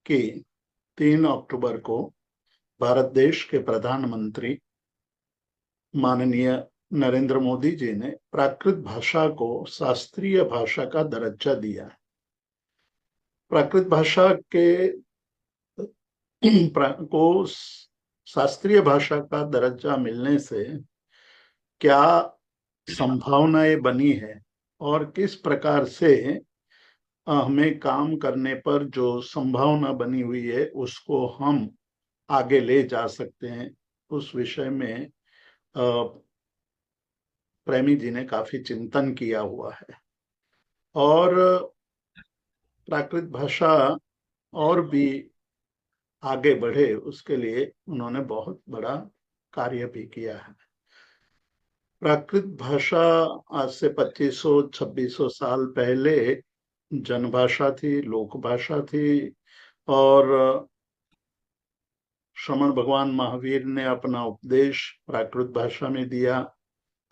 कि 3 अक्टूबर को भारत देश के प्रधानमंत्री माननीय नरेंद्र मोदी जी ने प्राकृत भाषा को शास्त्रीय भाषा का दर्जा दिया। प्राकृत भाषा को शास्त्रीय भाषा का दर्जा मिलने से क्या संभावनाएं बनी है और किस प्रकार से हमें काम करने पर जो संभावना बनी हुई है उसको हम आगे ले जा सकते हैं, उस विषय में प्रेमी जी ने काफी चिंतन किया हुआ है। और प्राकृत भाषा और भी आगे बढ़े उसके लिए उन्होंने बहुत बड़ा कार्य भी किया है। प्राकृत भाषा आज से 2500-2600 साल पहले जनभाषा थी, लोक भाषा थी। और श्रमण भगवान महावीर ने अपना उपदेश प्राकृत भाषा में दिया।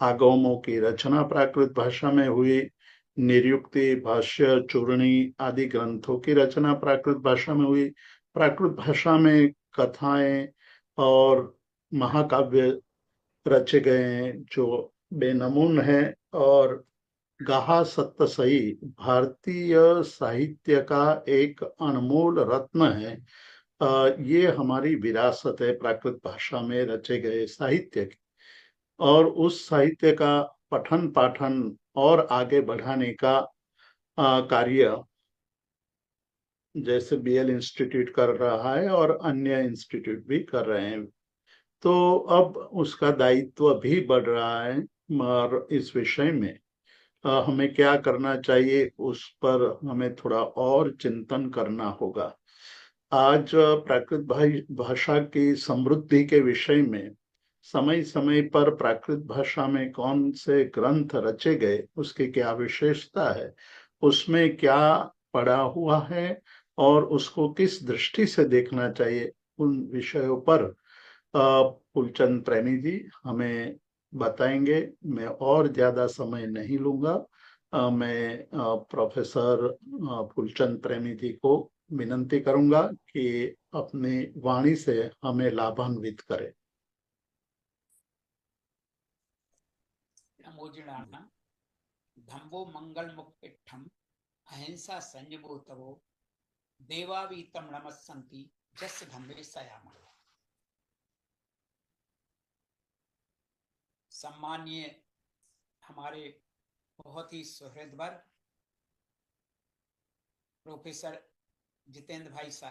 आगमों की रचना प्राकृत भाषा में हुई। निरुक्ति, भाष्य, चूर्णी आदि ग्रंथों की रचना प्राकृत भाषा में हुई। प्राकृत भाषा में कथाएं और महाकाव्य रचे गए हैं जो बेनमून है। और गाहा सत्य सही भारतीय साहित्य का एक अनमोल रत्न है। ये हमारी विरासत है प्राकृत भाषा में रचे गए साहित्य की। और उस साहित्य का पठन पाठन और आगे बढ़ाने का कार्य जैसे बीएल इंस्टीट्यूट कर रहा है और अन्य इंस्टीट्यूट भी कर रहे हैं, तो अब उसका दायित्व भी बढ़ रहा है। और इस विषय में हमें क्या करना चाहिए उस पर हमें थोड़ा और चिंतन करना होगा। आज प्राकृत भाषा की समृद्धि के विषय में समय समय पर प्राकृत भाषा में कौन से ग्रंथ रचे गए, उसकी क्या विशेषता है, उसमें क्या पड़ा हुआ है और उसको किस दृष्टि से देखना चाहिए, उन विषयों पर फूलचंद प्रेमी जी हमें बताएंगे। मैं और ज्यादा समय नहीं लूंगा। मैं प्रोफेसर फूलचंद प्रेमी जी को विनंती करूंगा कि अपनी वाणी से हमें लाभान्वित करें। नमोजिणानां धम्बो मंगल मुक्तिठम अहिंसा संयमो तवो देवावीतम नमस्सन्ति जस धम्मे सयामा। सम्मानीय हमारे बहुत ही सुहृदवर प्रोफेसर जितेंद्र भाई साहब